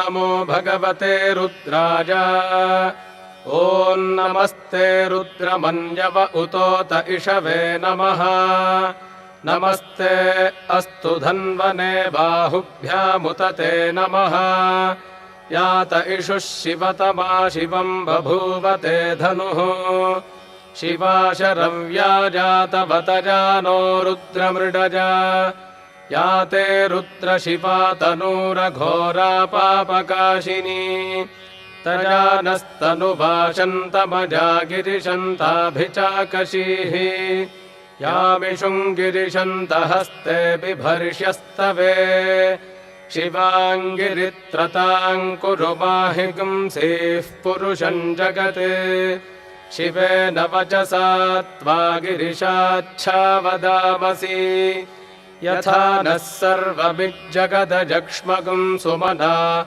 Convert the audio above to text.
नमो भगवते रुद्राय। ॐ नमस्ते रुद्रमन्यव उतोत इषवे नमः। नमस्ते अस्तु धन्वने बाहुभ्यामुत ते नमः। यात इषुः शिवतमा शिवम् बभूवते धनुः। शिवा शरव्या जातवतजानो रुद्रमृडजा। याते रुद्रशिवा तनूरघोरा पापकाशिनी। तजानस्तनुभाषन्तमजा गिरिशन्ताभिचाकशीः। यामिषुम् गिरिशन्तहस्ते बिभर्ष्यस्तवे। शिवाङ्गिरित्रताम् कुरु माहि पुंसीः पुरुषम् जगत्। शिवेन वचसा त्वा गिरिशाच्छा वदामसि। यथा नः सर्वमिज्जगदजक्ष्मगुम् सुमना